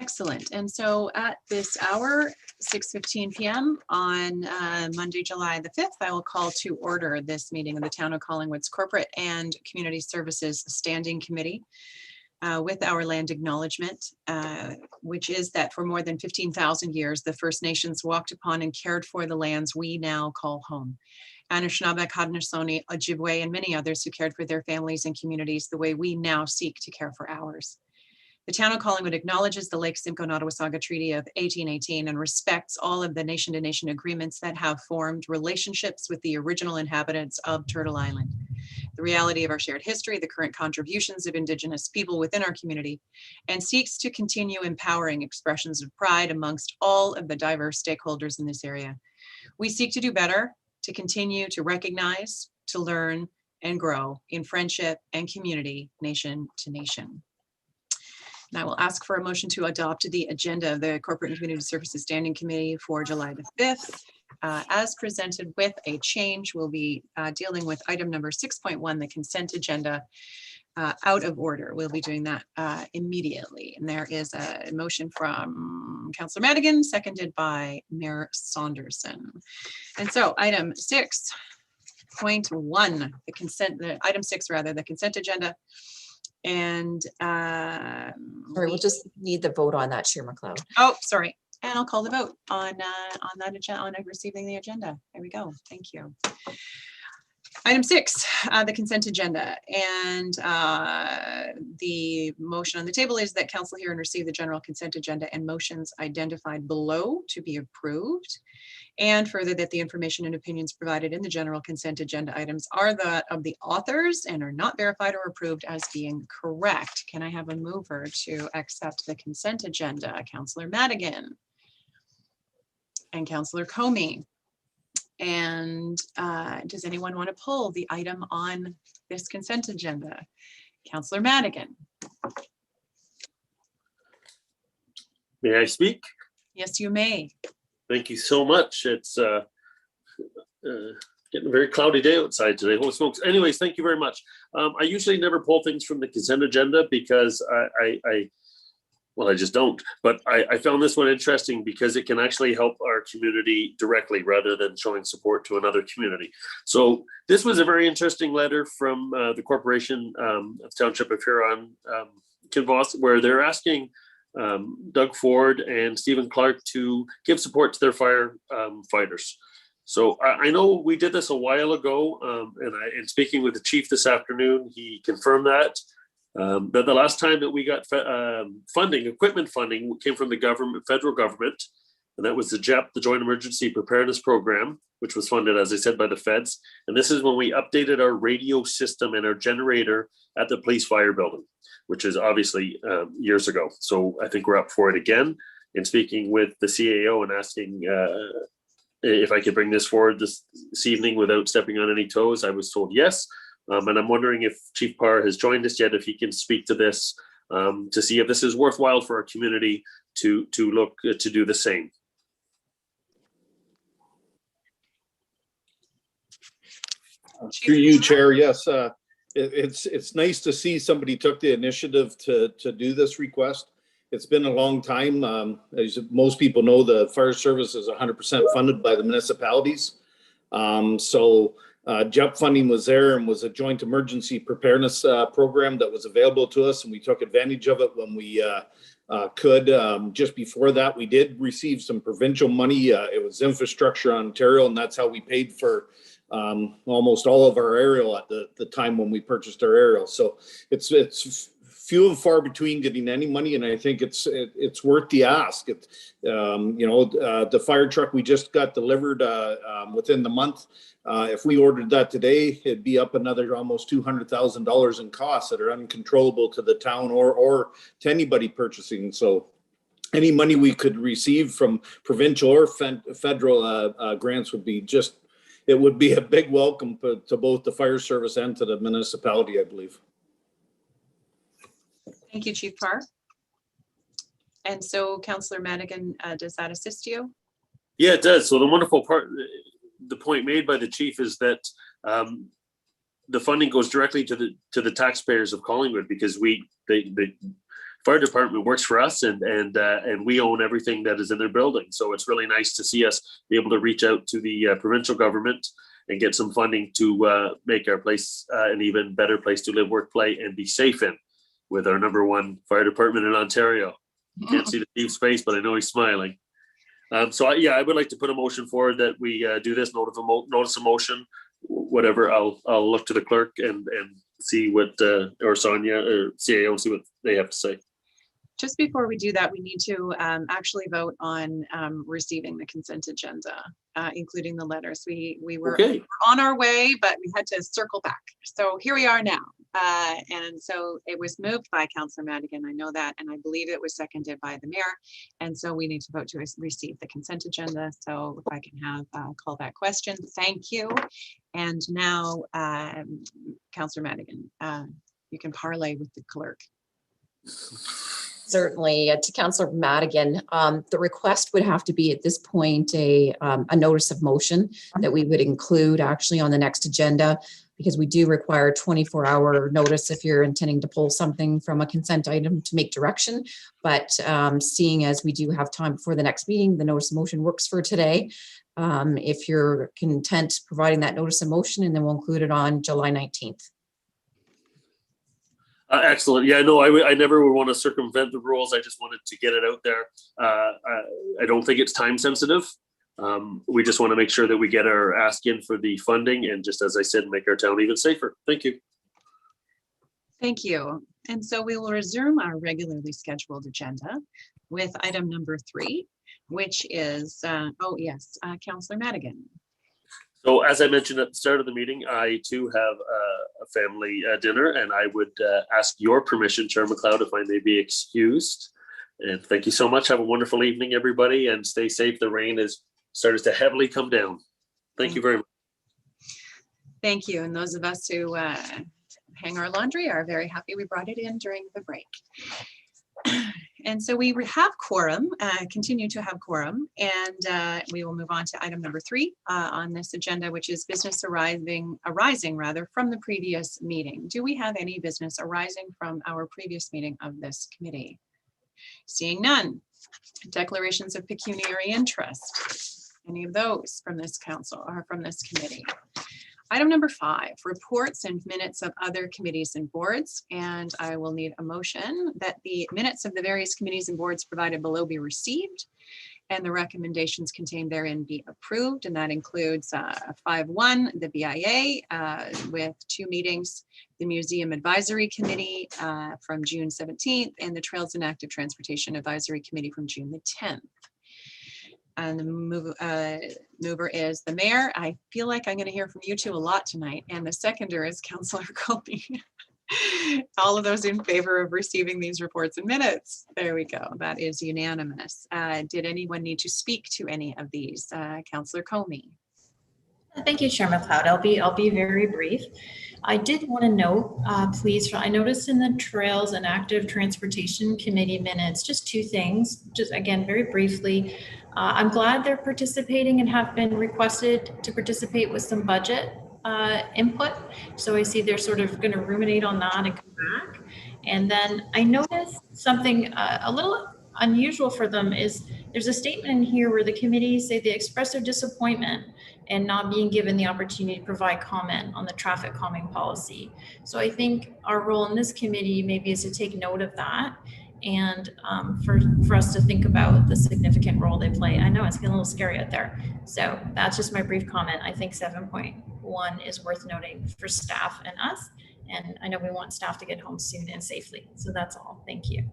Excellent. And so at this hour, 6:15 p.m. on Monday, July the 5th, I will call to order this meeting of the Town of Collingwood's Corporate and Community Services Standing Committee with our land acknowledgement, which is that for more than 15,000 years, the First Nations walked upon and cared for the lands we now call home. Anishinaabek, Haudenosaunee, Ojibwe, and many others who cared for their families and communities the way we now seek to care for ours. The Town of Collingwood acknowledges the Lake Simcoe-Nottawasaga Treaty of 1818 and respects all of the nation-to-nation agreements that have formed relationships with the original inhabitants of Turtle Island. The reality of our shared history, the current contributions of Indigenous people within our community, and seeks to continue empowering expressions of pride amongst all of the diverse stakeholders in this area. We seek to do better, to continue to recognize, to learn, and grow in friendship and community, nation to nation. And I will ask for a motion to adopt the agenda of the Corporate and Community Services Standing Committee for July the 5th. As presented with a change, we'll be dealing with item number 6.1, the consent agenda, out of order. We'll be doing that immediately. And there is a motion from Councillor Madigan, seconded by Mayor Saunderson. And so item 6.1, item 6 rather, the consent agenda. And sorry, we'll just need the vote on that, Chair McLeod. Oh, sorry. And I'll call the vote on that agenda, on receiving the agenda. There we go. Thank you. Item 6, the consent agenda. And the motion on the table is that council hear and receive the general consent agenda and motions identified below to be approved. And further, that the information and opinions provided in the general consent agenda items are that of the authors and are not verified or approved as being correct. Can I have a mover to accept the consent agenda? Councillor Madigan and Councillor Comey. And does anyone want to pull the item on this consent agenda? Councillor Madigan. May I speak? Yes, you may. Thank you so much. It's getting a very cloudy day outside today. Holy smokes. Anyways, thank you very much. I usually never pull things from the consent agenda because I just don't. But I found this one interesting because it can actually help our community directly rather than showing support to another community. So this was a very interesting letter from the Corporation of Township of Huron, Kinvoss, where they're asking Doug Ford and Stephen Clark to give support to their firefighters. So I know we did this a while ago, and speaking with the chief this afternoon, he confirmed that the last time that we got funding, equipment funding, came from the government, federal government, and that was the JEP, the Joint Emergency Preparedness Program, which was funded, as I said, by the feds. And this is when we updated our radio system and our generator at the police fire building, which is obviously years ago. So I think we're up for it again. In speaking with the CAO and asking if I could bring this forward this evening without stepping on any toes, I was told yes. And I'm wondering if Chief Parr has joined us yet, if he can speak to this to see if this is worthwhile for our community to look to do the same. Through you, Chair. Yes, it's nice to see somebody took the initiative to do this request. It's been a long time. As most people know, the fire service is 100% funded by the municipalities. So JEP funding was there and was a joint emergency preparedness program that was available to us, and we took advantage of it when we could. Just before that, we did receive some provincial money. It was Infrastructure Ontario, and that's how we paid for almost all of our aerial at the time when we purchased our aerial. So it's few and far between getting any money, and I think it's worth the ask. The fire truck we just got delivered within the month. If we ordered that today, it'd be up another almost $200,000 in costs that are uncontrollable to the town or to anybody purchasing. So any money we could receive from provincial or federal grants would be it would be a big welcome to both the fire service and to the municipality, I believe. Thank you, Chief Parr. And so, Councillor Madigan, does that assist you? Yeah, it does. So the wonderful part, the point made by the chief is that the funding goes directly to the taxpayers of Collingwood, because the fire department works for us, and we own everything that is in their building. So it's really nice to see us be able to reach out to the provincial government and get some funding to make our place an even better place to live, work, play, and be safe in, with our #1 fire department in Ontario. You can't see the Steve's face, but I know he's smiling. So I would like to put a motion forward that we do this notice of motion, whatever. I'll look to the clerk and see what or Sonia or CAO, see what they have to say. Just before we do that, we need to actually vote on receiving the consent agenda, including the letters. We were on our way, but we had to circle back. So here we are now. And so it was moved by Councillor Madigan, I know that, and I believe it was seconded by the mayor. And so we need to vote to receive the consent agenda. So if I can have call that question, thank you. And now, Councillor Madigan, you can parlay with the clerk. Certainly, to Councillor Madigan, the request would have to be at this point a notice of motion that we would include actually on the next agenda, because we do require 24-hour notice if you're intending to pull something from a consent item to make direction. But seeing as we do have time before the next meeting, the notice of motion works for today. If you're content providing that notice of motion, and then we'll include it on July 19th. Excellent. Yeah, no, I never would want to circumvent the rules. I just wanted to get it out there. I don't think it's time sensitive. We just want to make sure that we get our ask in for the funding, and just as I said, make our town even safer. Thank you. Thank you. And so we will resume our regularly scheduled agenda with item number 3, which is, Councillor Madigan. So as I mentioned at the start of the meeting, I too have a family dinner, and I would ask your permission, Chair McLeod, if I may be excused. And thank you so much. Have a wonderful evening, everybody, and stay safe. The rain has started to heavily come down. Thank you very much. Thank you. And those of us who hang our laundry are very happy we brought it in during the break. And so we have quorum, continue to have quorum, and we will move on to item number 3 on this agenda, which is business arising from the previous meeting. Do we have any business arising from our previous meeting of this committee? Seeing none. Declarations of pecuniary interest. Any of those from this council or from this committee? Item number 5, reports and minutes of other committees and boards. And I will need a motion that the minutes of the various committees and boards provided below be received and the recommendations contained therein be approved. And that includes 5.1, the BIA with 2 meetings, the Museum Advisory Committee from June 17th, and the Trails and Active Transportation Advisory Committee from June the 10th. And the mover is the mayor. I feel like I'm going to hear from you two a lot tonight. And the seconder is Councillor Colby. All of those in favor of receiving these reports and minutes? There we go. That is unanimous. Did anyone need to speak to any of these? Councillor Comey. Thank you, Chair McLeod. I'll be very brief. I did want to note, please, I noticed in the Trails and Active Transportation Committee minutes, just 2 things, just again, very briefly. I'm glad they're participating and have been requested to participate with some budget input. So I see they're sort of going to ruminate on that and come back. And then I noticed something a little unusual for them is there's a statement in here where the committees say they express their disappointment and not being given the opportunity to provide comment on the traffic calming policy. So I think our role in this committee maybe is to take note of that and for us to think about the significant role they play. I know it's getting a little scary out there. So that's just my brief comment. I think 7.1 is worth noting for staff and us. And I know we want staff to get home soon and safely. So that's all. Thank you.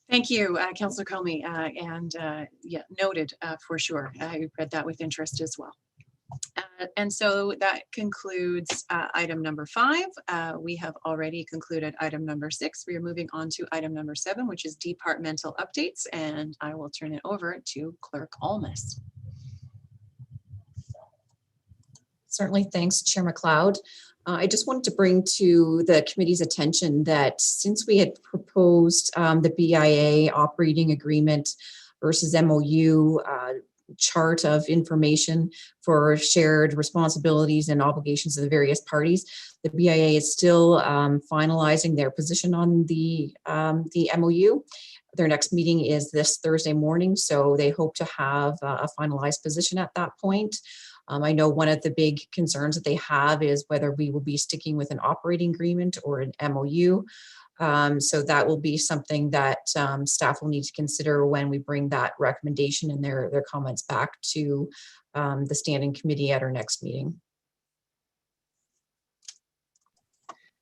Thank you, Councillor Comey, yeah, noted for sure. I read that with interest as well. And so that concludes item number 5. We have already concluded item number 6. We are moving on to item number 7, which is departmental updates, and I will turn it over to Clerk Almas. Certainly, thanks, Chair McLeod. I just wanted to bring to the committee's attention that since we had proposed the BIA operating agreement versus MOU chart of information for shared responsibilities and obligations of the various parties. The BIA is still finalizing their position on the MOU. Their next meeting is this Thursday morning, so they hope to have a finalized position at that point. I know one of the big concerns that they have is whether we will be sticking with an operating agreement or an MOU. So that will be something that staff will need to consider when we bring that recommendation and their comments back to the standing committee at our next meeting.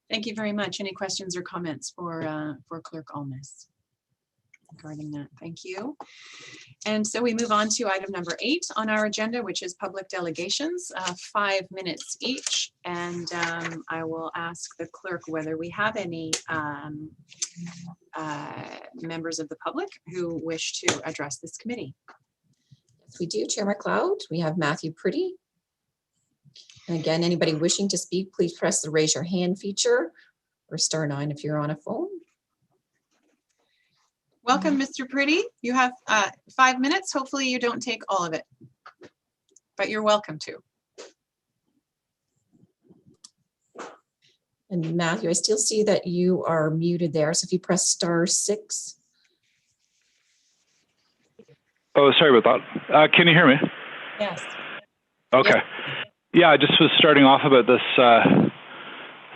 Thank you very much. Any questions or comments for Clerk Almas regarding that? Thank you. And so we move on to item number 8 on our agenda, which is public delegations, 5 minutes each. And I will ask the clerk whether we have any members of the public who wish to address this committee. Yes, we do, Chair McLeod. We have Matthew Pretty. And again, anybody wishing to speak, please press the raise your hand feature or *9 if you're on a phone. Welcome, Mr. Pretty. You have 5 minutes. Hopefully you don't take all of it, but you're welcome to. And Matthew, I still see that you are muted there. So if you press *6. Oh, sorry about that. Can you hear me? Yes. Okay. Yes. Yeah, I just was starting off about this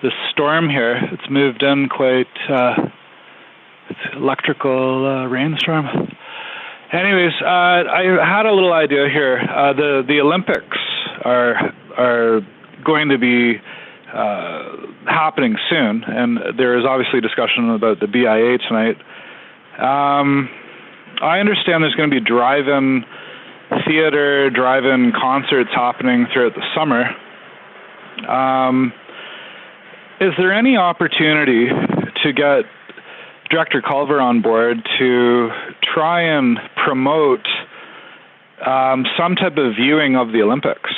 this storm here. It's moved in quite. It's electrical rainstorm. Anyways, I had a little idea here. The Olympics are going to be happening soon, and there is obviously discussion about the BIA tonight. I understand there's going to be drive-in theater, drive-in concerts happening throughout the summer. Is there any opportunity to get Director Culver on board to try and promote some type of viewing of the Olympics?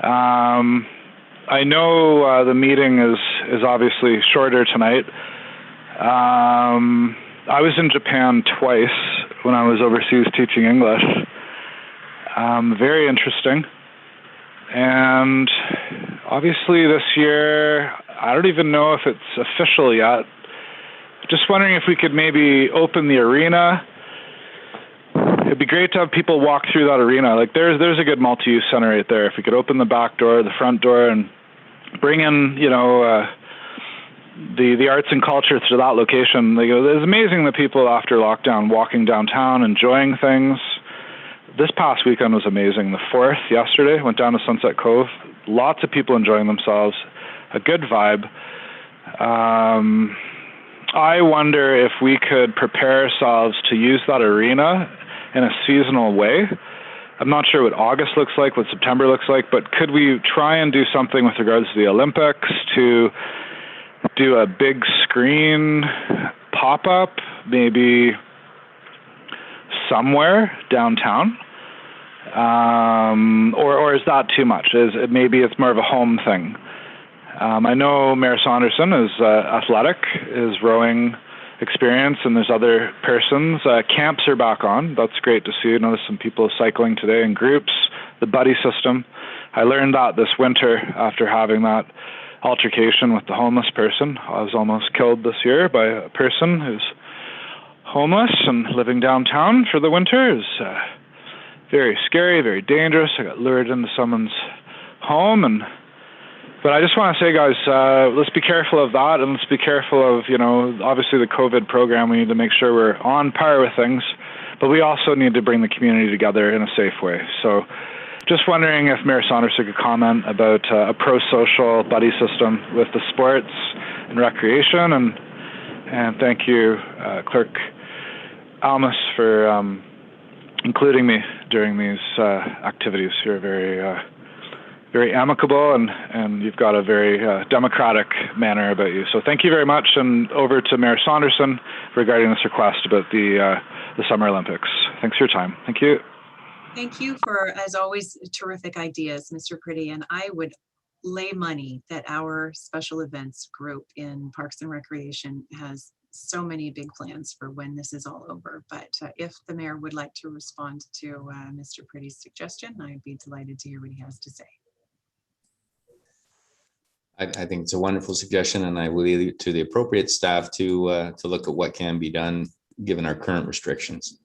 I know the meeting is obviously shorter tonight. I was in Japan twice when I was overseas teaching English. Very interesting. And obviously this year, I don't even know if it's official yet. Just wondering if we could maybe open the arena. It'd be great to have people walk through that arena. Like there's a good multi-use center right there. If we could open the back door, the front door, and bring in, the arts and culture to that location. Like, it's amazing the people after lockdown walking downtown, enjoying things. This past weekend was amazing. The 4th, yesterday, went down to Sunset Cove. Lots of people enjoying themselves. A good vibe. I wonder if we could prepare ourselves to use that arena in a seasonal way. I'm not sure what August looks like, what September looks like, but could we try and do something with regards to the Olympics, to do a big screen pop-up, maybe somewhere downtown? Or is that too much? Maybe it's more of a home thing? I know Mayor Saunderson is athletic, is rowing experience, and there's other persons. Camps are back on. That's great to see. I noticed some people cycling today in groups. The buddy system. I learned that this winter after having that altercation with the homeless person. I was almost killed this year by a person who's homeless and living downtown for the winter. It's very scary, very dangerous. I got lured into someone's home, but I just want to say, guys, let's be careful of that, and let's be careful of, obviously the COVID program. We need to make sure we're on par with things, but we also need to bring the community together in a safe way. So just wondering if Mayor Saunderson could comment about a pro-social buddy system with the sports and recreation, and thank you, Clerk Almas, for including me during these activities. You're very amicable, and you've got a very democratic manner about you. So thank you very much, and over to Mayor Saunderson regarding this request about the Summer Olympics. Thanks for your time. Thank you. Thank you for, as always, terrific ideas, Mr. Pretty. And I would lay money that our special events group in Parks and Recreation has so many big plans for when this is all over. But if the mayor would like to respond to Mr. Pretty's suggestion, I'd be delighted to hear what he has to say. I think it's a wonderful suggestion, and I will leave it to the appropriate staff to look at what can be done given our current restrictions.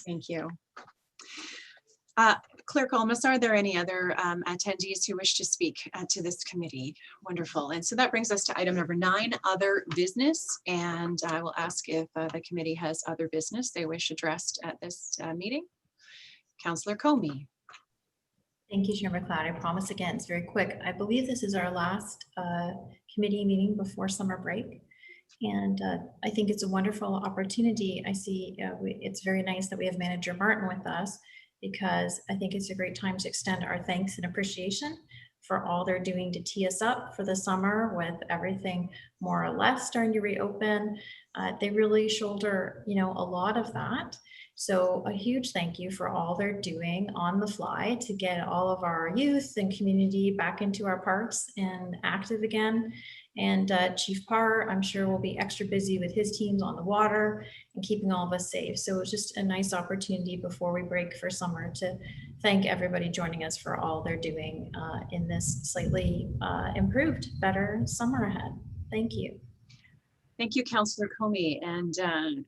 Thank you. Clerk Almas, are there any other attendees who wish to speak to this committee? Wonderful. And so that brings us to item number 9, other business. And I will ask if the committee has other business they wish addressed at this meeting. Councillor Comey. Thank you, Chair McLeod. I promise again, it's very quick. I believe this is our last committee meeting before summer break. And I think it's a wonderful opportunity. I see it's very nice that we have Manager Martin with us, because I think it's a great time to extend our thanks and appreciation for all they're doing to tee us up for the summer with everything more or less starting to reopen. They really shoulder, a lot of that. So a huge thank you for all they're doing on the fly to get all of our youth and community back into our parks and active again. And Chief Parr, I'm sure, will be extra busy with his teams on the water and keeping all of us safe. So it's just a nice opportunity before we break for summer to thank everybody joining us for all they're doing in this slightly improved, better summer ahead. Thank you. Thank you, Councillor Comey. And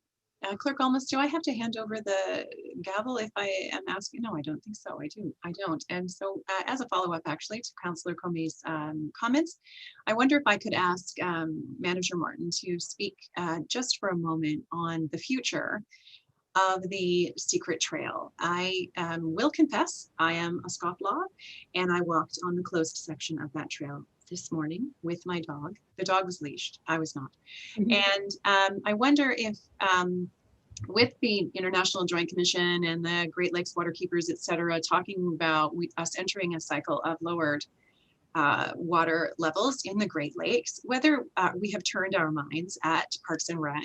Clerk Almas, do I have to hand over the gavel if I am asking? No, I don't think so. I don't. And so as a follow-up actually to Councillor Comey's comments, I wonder if I could ask Manager Martin to speak just for a moment on the future of the secret trail. I will confess, I am a scofflaw, and I walked on the closed section of that trail this morning with my dog. The dog was leashed, I was not. And I wonder if with the International Joint Commission and the Great Lakes Waterkeepers, et cetera, talking about us entering a cycle of lowered water levels in the Great Lakes, whether we have turned our minds at Parks and Rec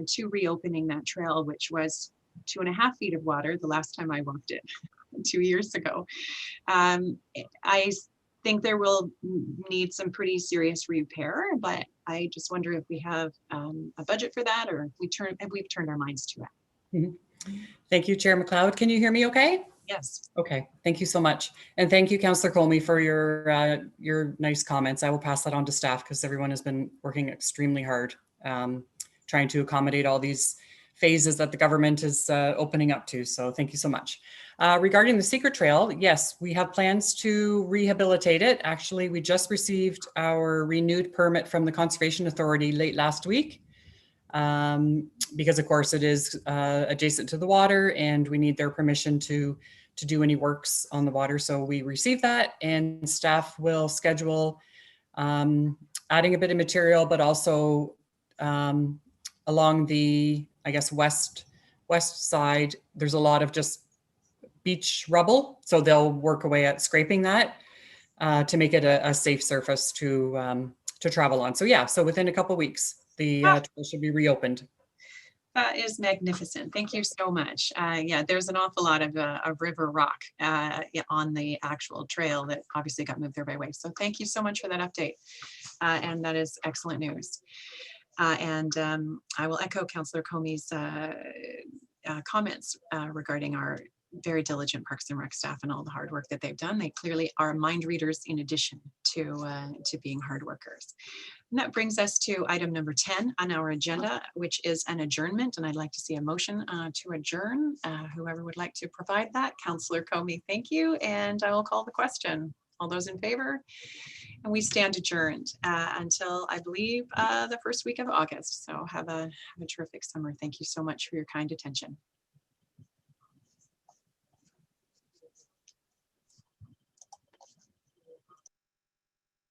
to reopening that trail, which was 2.5 feet of water the last time I walked it 2 years ago. I think there will need some pretty serious repair, but I just wonder if we have a budget for that, or if we've turned our minds to it. Mm-hmm. Thank you, Chair McLeod. Can you hear me okay? Yes. Okay, thank you so much. And thank you, Councillor Comey, for your nice comments. I will pass that on to staff because everyone has been working extremely hard trying to accommodate all these phases that the government is opening up to. So thank you so much. Regarding the secret trail, yes, we have plans to rehabilitate it. Actually, we just received our renewed permit from the Conservation Authority late last week because of course it is adjacent to the water and we need their permission to do any works on the water. So we received that, and staff will schedule adding a bit of material, but also along the, I guess, west side, there's a lot of just beach rubble. So they'll work away at scraping that to make it a safe surface to travel on. So yeah, so within a couple of weeks, the trail should be reopened. That is magnificent. Thank you so much. Yeah, there's an awful lot of river rock on the actual trail that obviously got moved there by waves. So thank you so much for that update. And that is excellent news. And I will echo Councillor Comey's comments regarding our very diligent Parks and Rec staff and all the hard work that they've done. They clearly are mind readers in addition to being hard workers. And that brings us to item number 10 on our agenda, which is an adjournment. And I'd like to see a motion to adjourn. Whoever would like to provide that. Councillor Comey, thank you. And I will call the question. All those in favor? And we stand adjourned until, I believe, the first week of August. So have a terrific summer. Thank you so much for your kind attention.